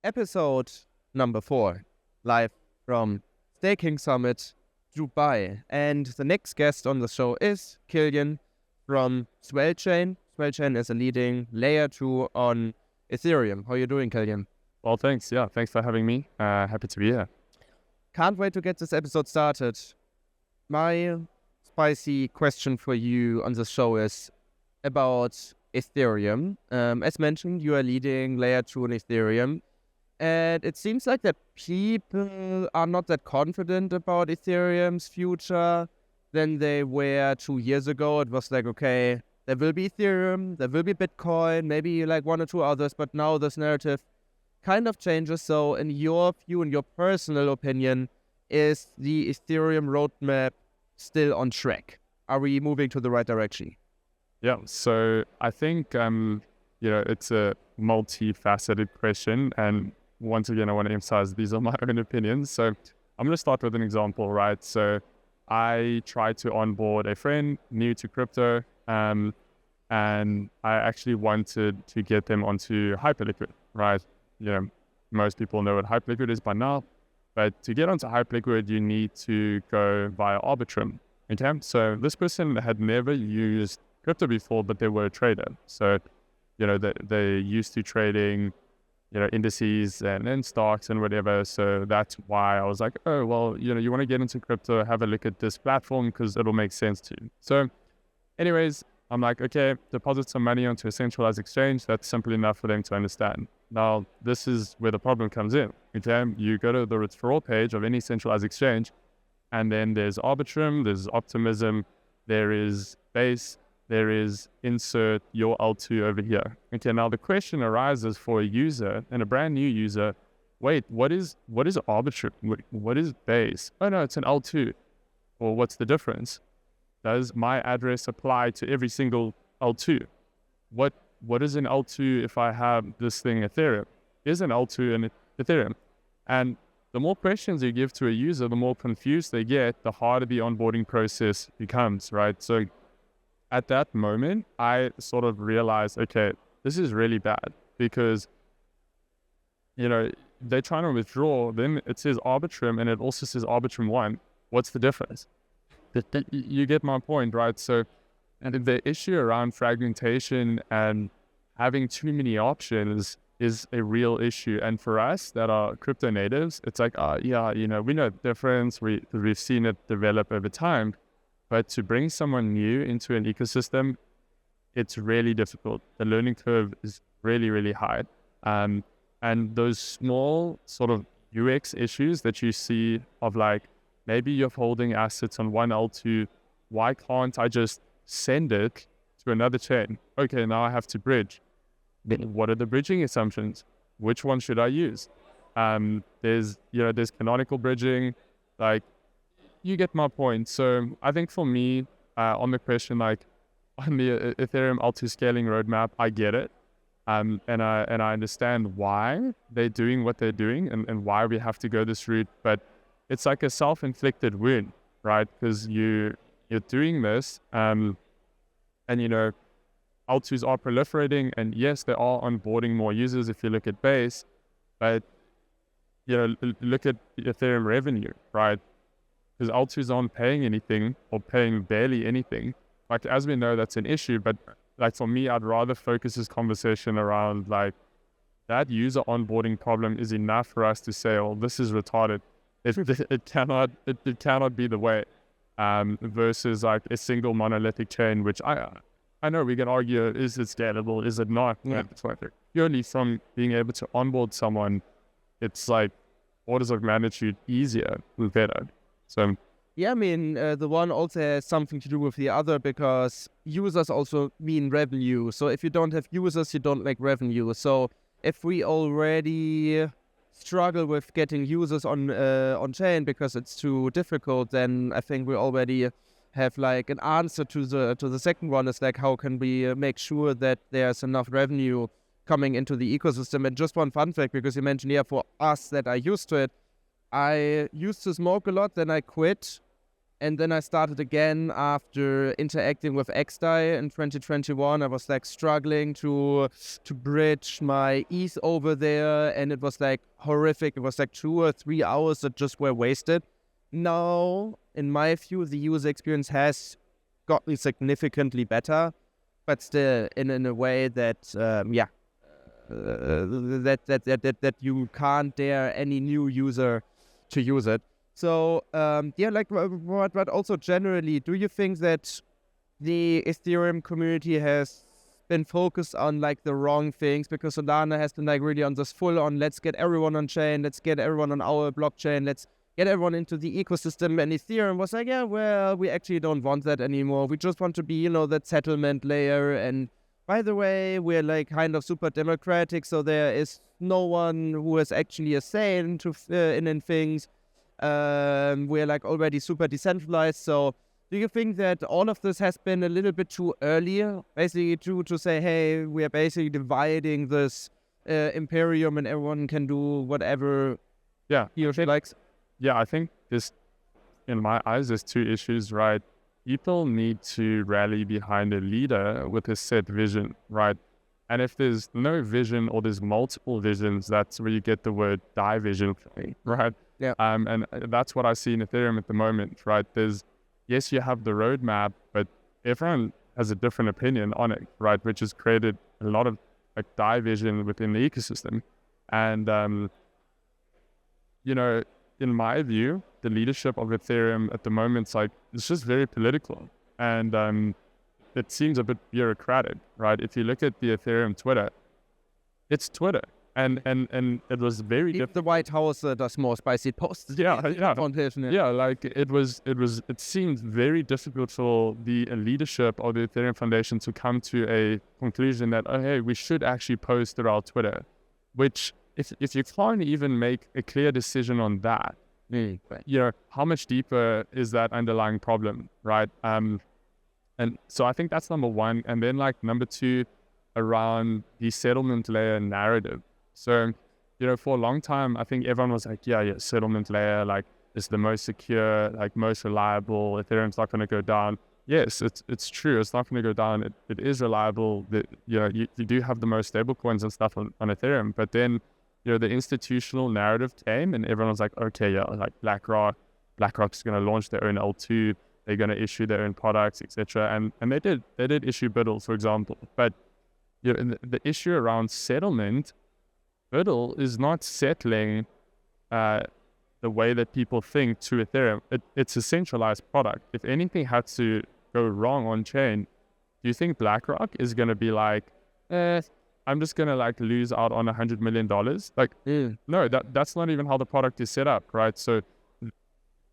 Episode number 4, live from Staking Summit, Dubai. And the next guest on the show is Killian from Swell Chain. Swell Chain is a leading layer 2 on Ethereum. How are you doing, Killian? Well, thanks. Yeah, thanks for having me. Happy to be here. Can't wait to get this episode started. My spicy question for you on the show is about Ethereum. As mentioned, you are leading layer 2 on Ethereum. And it seems like that people are not that confident about Ethereum's future than they were 2 years ago. It was like, okay, there will be Ethereum, there will be Bitcoin, maybe like one or two others, but now this narrative kind of changes. So in your view, in your personal opinion, is the Ethereum roadmap still on track? Are we moving to the right direction? Yeah, so I think, it's a multifaceted question. And once again, I want to emphasize these are my own opinions. So I'm going to start with an example, right? So I tried to onboard a friend new to crypto, and I actually wanted to get them onto Hyperliquid, right? Most people know what Hyperliquid is by now, but to get onto Hyperliquid, you need to go via Arbitrum, okay? So this person had never used crypto before, but they were a trader. So, they're used to trading indices and stocks and whatever. So that's why I was like, oh, well, you want to get into crypto, have a look at this platform because it'll make sense to you. So anyways, I'm like, okay, deposit some money onto a centralized exchange. That's simple enough for them to understand. Now, this is where the problem comes in. Okay, you go to the withdrawal page of any centralized exchange, and then there's Arbitrum, there's Optimism, there is Base, there is insert your L2 over here. Okay, now the question arises for a user and a brand new user, wait, what is Arbitrum? What is Base? Oh no, it's an L2. Well, what's the difference? Does my address apply to every single L2? What is an L2 if I have this thing Ethereum? Is an L2 an Ethereum? And the more questions you give to a user, the more confused they get, the harder the onboarding process becomes, right? So at that moment, I sort of realized, okay, this is really bad because, they're trying to withdraw, then it says Arbitrum and it also says Arbitrum 1. What's the difference? You get my point, right? So, and the issue around fragmentation and having too many options is a real issue. And for us that are crypto natives, it's like, we know the difference. We've seen it develop over time. But to bring someone new into an ecosystem, it's really difficult. The learning curve is really, really high. And those small sort of UX issues that you see of like, maybe you're holding assets on one L2, why can't I just send it to another chain? Okay, now I have to bridge. What are the bridging assumptions? Which one should I use? There's canonical bridging, like, you get my point. So I think for me, on the question, like on the Ethereum L2 scaling roadmap, I get it. And I understand why they're doing what they're doing and why we have to go this route. But it's like a self-inflicted wound, right? Because you're doing this, and L2s are proliferating, and yes, they are onboarding more users if you look at Base, but look at the Ethereum revenue, right? Because L2s aren't paying anything or paying barely anything. Like, as we know, that's an issue, but like for me, I'd rather focus this conversation around like that user onboarding problem is enough for us to say, oh, this is retarded. It cannot be the way, versus like a single monolithic chain, which I know we can argue, is it scalable, is it not? Yeah. It's like purely from being able to onboard someone, it's like orders of magnitude easier and better. So yeah, I mean, the one also has something to do with the other because users also mean revenue. So if you don't have users, you don't make revenue. So if we already struggle with getting users on chain because it's too difficult, then I think we already have like an answer to the second one. Is like, how can we make sure that there's enough revenue coming into the ecosystem? And just one fun fact, because you mentioned, for us that are used to it, I used to smoke a lot, then I quit. And then I started again after interacting with XDAI in 2021. I was like struggling to bridge my ETH over there, and it was like horrific. It was like 2 or 3 hours that just were wasted. Now, in my view, the user experience has gotten significantly better, but still in a way that that you can't dare any new user to use it. So, but also generally, do you think that the Ethereum community has been focused on like the wrong things? Because Solana has been like really on this full on, let's get everyone on chain, let's get everyone on our blockchain, let's get everyone into the ecosystem. And Ethereum was like, yeah, well, we actually don't want that anymore. We just want to be, that settlement layer. And by the way, we're like kind of super democratic, so there is no one who has actually a say into in things. We're like already super decentralized. So do you think that all of this has been a little bit too early, basically to say, hey, we are basically dividing this imperium and everyone can do whatever he or she likes? Yeah, I think this, in my eyes, there's two issues, right? People need to rally behind a leader with a set vision, right? And if there's no vision or there's multiple visions, that's where you get the word division, right? Yeah. And that's what I see in Ethereum at the moment, right? Yes, you have the roadmap, but everyone has a different opinion on it, right? Which has created a lot of like division within the ecosystem. And, in my view, the leadership of Ethereum at the moment, it's just very political. And it seems a bit bureaucratic, right? If you look at the Ethereum Twitter, it's Twitter. And it was very different. The White House does more spicy posts. Yeah. Like It seemed very difficult for the leadership of the Ethereum Foundation to come to a conclusion that, oh, hey, we should actually post through our Twitter, which if you can't even make a clear decision on that, how much deeper is that underlying problem, right? And so I think that's number one. And then number two, around the settlement layer narrative. So, for a long time, I think everyone was like, yeah, settlement layer, is the most secure, most reliable. Ethereum's not going to go down. Yes, it's true. It's not going to go down. It is reliable. You do have the most stable coins and stuff on Ethereum. But then, the institutional narrative came and everyone was like, okay, BlackRock's going to launch their own L2. They're going to issue their own products, etc. And they did issue BUIDL, for example. But the issue around settlement, BUIDL is not settling the way that people think to Ethereum. It's a centralized product. If anything had to go wrong on chain, do you think BlackRock is going to be like, I'm just going to lose out on $100 million? No, that's not even how the product is set up, right? So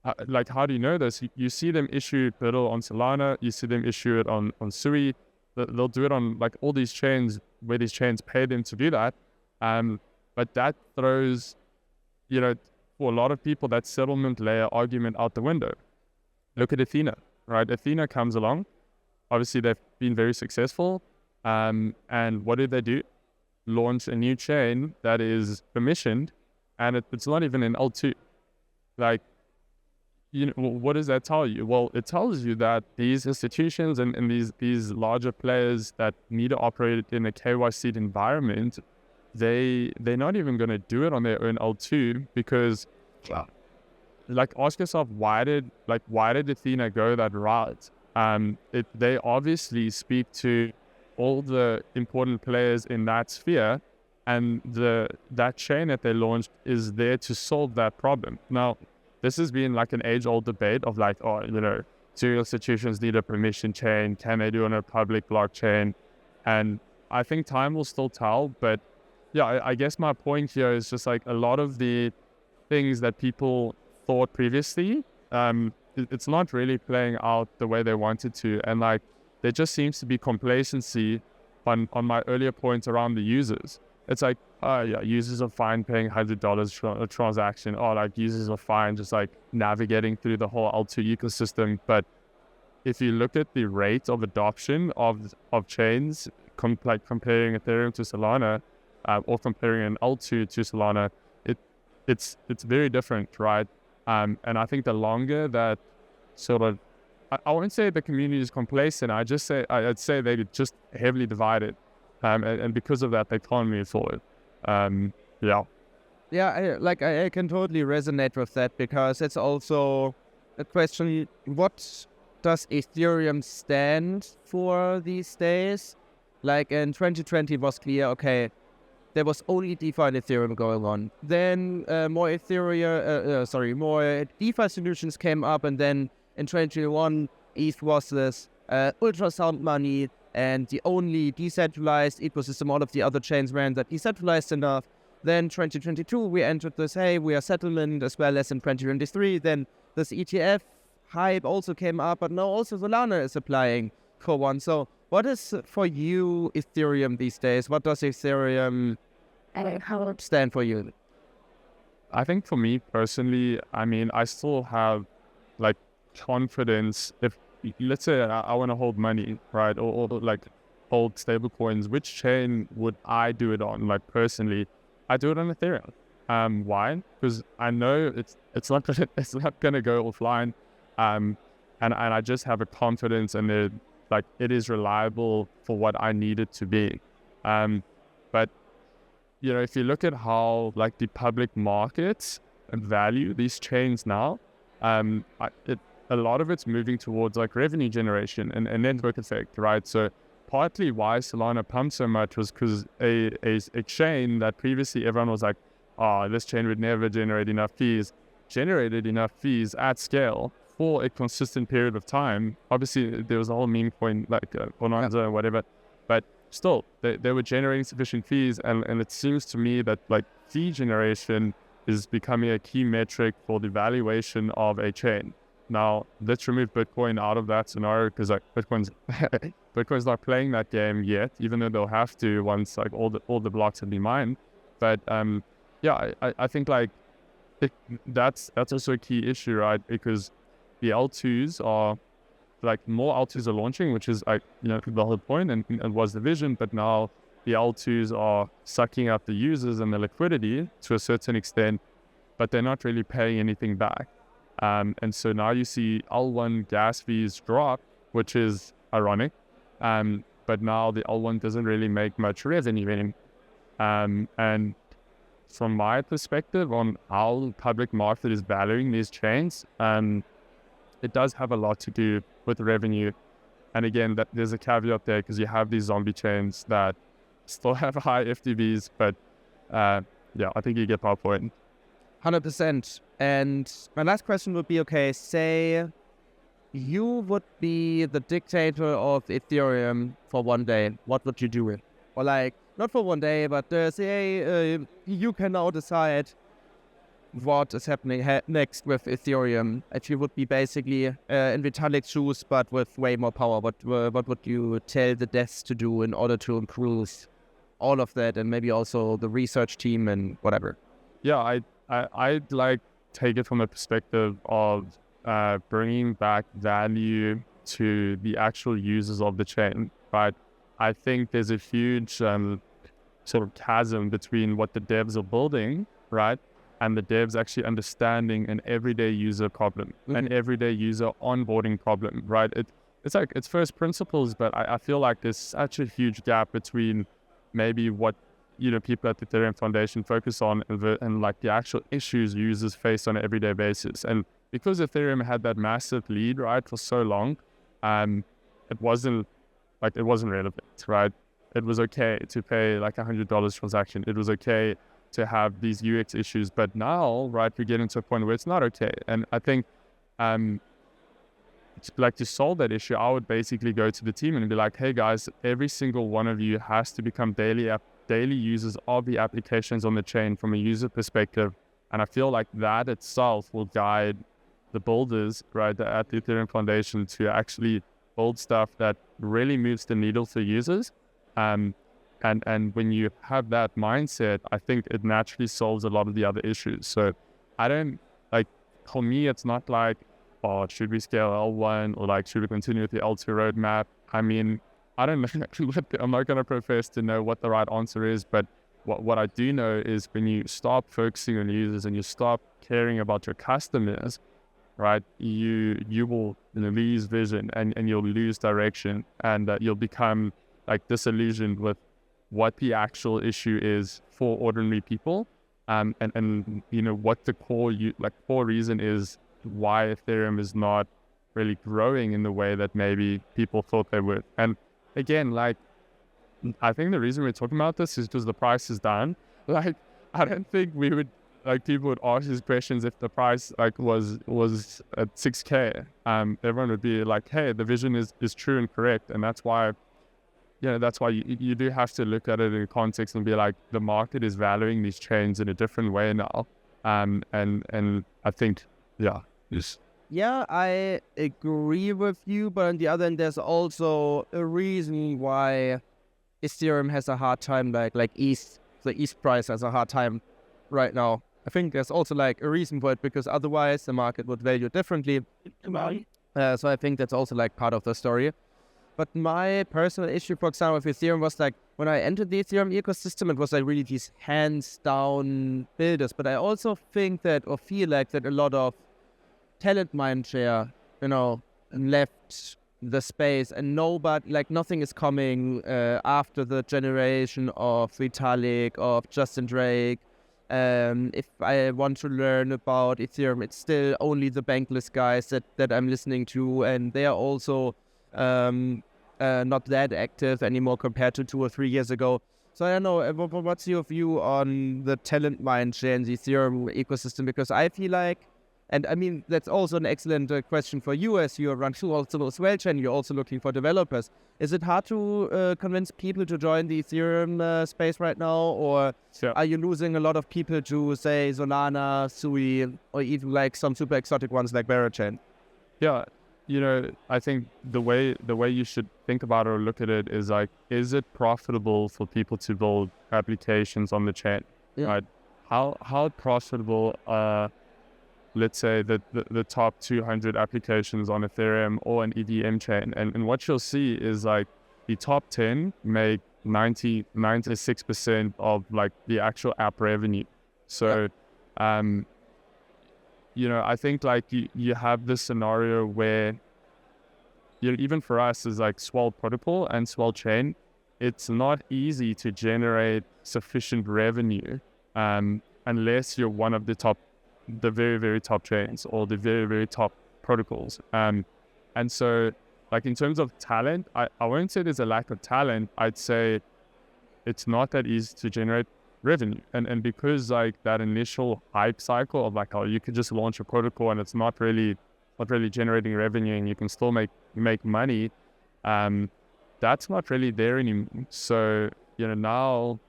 how do you know this? You see them issue BUIDL on Solana, you see them issue it on Sui. They'll do it on all these chains where these chains pay them to do that. But that throws, for a lot of people, that settlement layer argument out the window. Look at Athena, right? Athena comes along. Obviously, they've been very successful. And what did they do? Launch a new chain that is permissioned, and it's not even an L2. What does that tell you? Well, it tells you that these institutions and these larger players that need to operate in a KYC environment, they're not even going to do it on their own L2 because, ask yourself, why did Athena go that route? They obviously speak to all the important players in that sphere, and that chain that they launched is there to solve that problem. Now, this has been an age-old debate of serial institutions need a permission chain. Can they do it on a public blockchain? And I think time will still tell. But yeah, I guess my point here is just a lot of the things that people thought previously, it's not really playing out the way they wanted to. And there just seems to be complacency on my earlier points around the users. It's users are fine paying $100 for a transaction. Users are fine just navigating through the whole L2 ecosystem. But if you look at the rate of adoption of chains, comparing Ethereum to Solana, or comparing an L2 to Solana, it's very different, right? And I think the longer that sort of, I won't say the community is complacent. I'd say they're just heavily divided, and because of that, they can't move forward. Yeah. Yeah, I can totally resonate with that, because it's also a question: what does Ethereum stand for these days? Like in 2020, it was clear, okay, there was only DeFi and Ethereum going on. Then more DeFi solutions came up, and then in 2021, ETH was this ultrasound money, and the only decentralized ecosystem. All of the other chains weren't that decentralized enough. Then 2022, we entered this, hey, we are settlement, as well as in 2023. Then this ETF hype also came up, but now also Solana is applying for one. So what is for you Ethereum these days? What does Ethereum stand for you? I think for me personally, I mean, I still have like confidence. If let's say I want to hold money, right, or like hold stable coins, which chain would I do it on? Like personally, I do it on Ethereum. Why? Because I know it's not gonna go offline, and I just have a confidence in it, like it is reliable for what I need it to be. But you know, if you look at how like the public markets value these chains now, a lot of it's moving towards like revenue generation and network effect, right? So partly why Solana pumped so much was because a chain that previously everyone was like, oh, this chain would never generate enough fees, generated enough fees at scale for a consistent period of time. Obviously, there was a whole meme point like Bonanza and whatever, but still, they were generating sufficient fees, and it seems to me that like fee generation is becoming a key metric for the valuation of a chain. Now, let's remove Bitcoin out of that scenario, because like Bitcoin's not playing that game yet, even though they'll have to once like all the blocks have been mined. But yeah, I think like that's also a key issue, right? Because the L2s are like more L2s are launching, which is like, you know, the whole point and was the vision, but now the L2s are sucking up the users and the liquidity to a certain extent, but they're not really paying anything back. And so now you see L1 gas fees drop, which is ironic. But now the L1 doesn't really make much revenue anymore. And from my perspective on how the public market is valuing these chains, it does have a lot to do with revenue. And again, there's a caveat there, because you have these zombie chains that still have high FTVs, but yeah, I think you get my point. 100%. And my last question would be, okay, say you would be the dictator of Ethereum for one day. What would you do? Or like, not for one day, but say you can now decide what is happening next with Ethereum. If you would be basically in Vitalik's shoes, but with way more power, what would you tell the devs to do in order to improve all of that, and maybe also the research team and whatever? Yeah, I'd like take it from a perspective of bringing back value to the actual users of the chain, right? I think there's a huge sort of chasm between what the devs are building, right, and the devs actually understanding an everyday user problem, an everyday user onboarding problem, right? It's like, it's first principles, but I feel like there's such a huge gap between maybe what, you know, people at the Ethereum Foundation focus on and like the actual issues users face on an everyday basis. And because Ethereum had that massive lead, right, for so long, it wasn't relevant, right? It was okay to pay like $100 transaction. It was okay to have these UX issues, but now, right, we're getting to a point where it's not okay. And I think, like, to solve that issue, I would basically go to the team and be like, hey guys, every single one of you has to become daily users of the applications on the chain from a user perspective. And I feel like that itself will guide the builders, right, at the Ethereum Foundation to actually build stuff that really moves the needle for users. And when you have that mindset, I think it naturally solves a lot of the other issues. So I don't, like, for me, it's not like, oh, should we scale L1 or like, should we continue with the L2 roadmap? I mean, I don't know. I'm not going to profess to know what the right answer is, but what I do know is when you stop focusing on users and you stop caring about your customers, right, you will lose vision and you'll lose direction, and you'll become like disillusioned with what the actual issue is for ordinary people, and what the core reason is why Ethereum is not really growing in the way that maybe people thought they would. And again, like, I think the reason we're talking about this is because the price is down. Like, I don't think people would ask these questions if the price was at 6K. Everyone would be like, hey, the vision is true and correct. And that's why, you do have to look at it in context and be like, the market is valuing these chains in a different way now. And I think, Yeah, I agree with you, but on the other hand, there's also a reason why Ethereum has a hard time, the ETH price has a hard time right now. I think there's also a reason for it, because otherwise the market would value differently. So I think that's also part of the story. But my personal issue, for example, with Ethereum was when I entered the Ethereum ecosystem, it was really these hands-down builders. But I also think that, or feel that a lot of talent mindshare, left the space, and nothing is coming after the generation of Vitalik, of Justin Drake. If I want to learn about Ethereum, it's still only the bankless guys that I'm listening to, and they are also not that active anymore compared to 2 or 3 years ago. So I don't know, what's your view on the talent mindshare in the Ethereum ecosystem? Because I feel and I mean, that's also an excellent question for you, as you run through also Swell chain, you're also looking for developers. Is it hard to convince people to join the Ethereum space right now, or are you losing a lot of people to, say, Solana, Sui, or even some super exotic ones like Chain? Yeah, I think the way you should think about it or look at it is is it profitable for people to build applications on the chain? Yeah. Right? How profitable let's say the top 200 applications on Ethereum or an EVM chain, and what you'll see is the top 10 make 96% of the actual app revenue. So I think you have this scenario where even for us as Swell protocol and Swell chain, it's not easy to generate sufficient revenue unless you're one of the very, very top chains or the very, very top protocols. And so in terms of talent, I won't say there's a lack of talent. I'd say it's not that easy to generate revenue. And because that initial hype cycle of oh, you could just launch a protocol and it's not really generating revenue and you can still make money, that's not really there anymore. So, now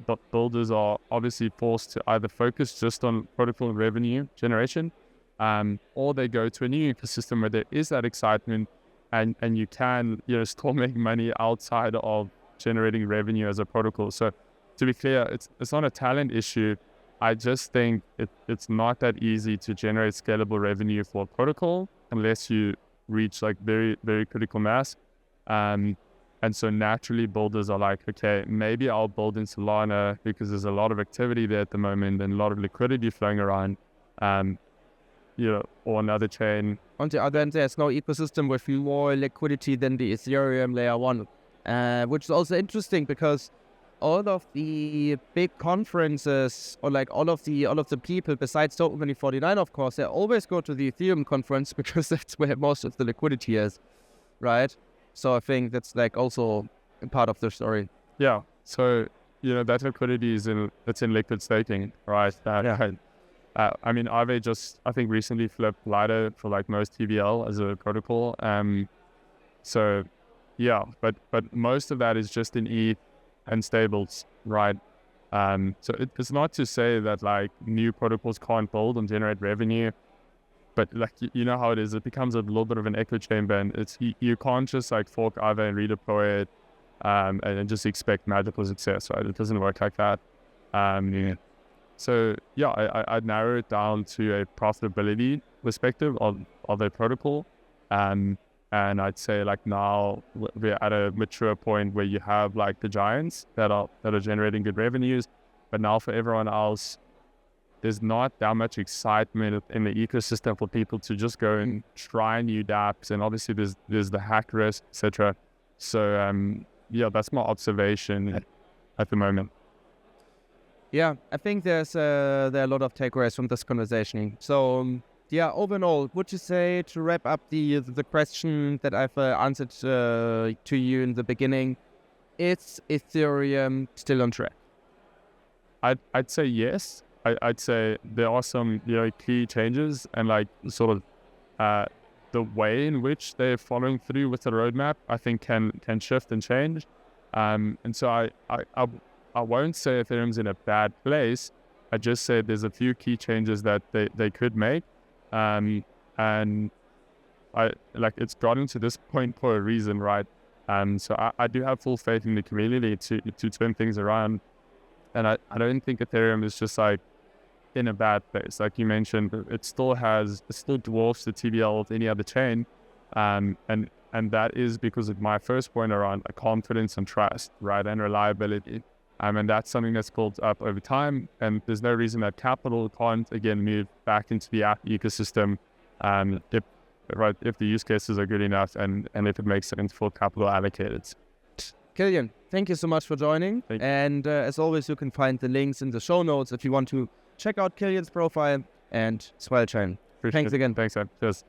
but builders are obviously forced to either focus just on protocol revenue generation, or they go to a new ecosystem where there is that excitement and you can still make money outside of generating revenue as a protocol. So to be clear, it's not a talent issue. I just think it's not that easy to generate scalable revenue for a protocol unless you reach very, very critical mass. And so naturally builders are okay, maybe I'll build in Solana because there's a lot of activity there at the moment and a lot of liquidity flowing around, or another chain. On the other hand, there's no ecosystem with more liquidity than the Ethereum layer 1, which is also interesting because all of the big conferences, or all of the people besides Token 2049, of course, they always go to the Ethereum conference because that's where most of the liquidity is, right? So I think that's also a part of the story. Yeah. So that liquidity it's in liquid staking, right? I mean, Aave just I think recently flipped Lido for most TVL as a protocol. So yeah, but most of that is just in ETH and stables, right? So it's not to say that new protocols can't build and generate revenue. But you know how it is, it becomes a little bit of an echo chamber, and it's you can't just fork Aave and redeploy it and just expect magical success, right? It doesn't work like that. So yeah, I'd narrow it down to a profitability perspective of a protocol, and I'd say now we're at a mature point where you have the giants that are generating good revenues, but now for everyone else, there's not that much excitement in the ecosystem for people to just go and try new dApps, and obviously there's the hack risk, etc. So yeah, that's my observation at the moment. Yeah, I think there are a lot of takeaways from this conversation. So yeah, overall, would you say, to wrap up the question that I've answered to you in the beginning, is Ethereum still on track? I'd say yes. I'd say there are some key changes, and like sort of the way in which they're following through with the roadmap, I think can shift and change. And so I won't say Ethereum's in a bad place. I just say there's a few key changes that they could make. And it's gotten to this point for a reason, right? So I do have full faith in the community to turn things around. And I don't think Ethereum is just like in a bad place. Like you mentioned, it still dwarfs the TVL of any other chain. And that is because of my first point around confidence and trust, right? And reliability. And that's something that's built up over time. And there's no reason that capital can't, again, move back into the app ecosystem if the use cases are good enough and if it makes sense for capital allocated. Killian, thank you so much for joining. And as always, you can find the links in the show notes if you want to check out Killian's profile and Swell chain. Thanks again. Thanks, Ed. Cheers.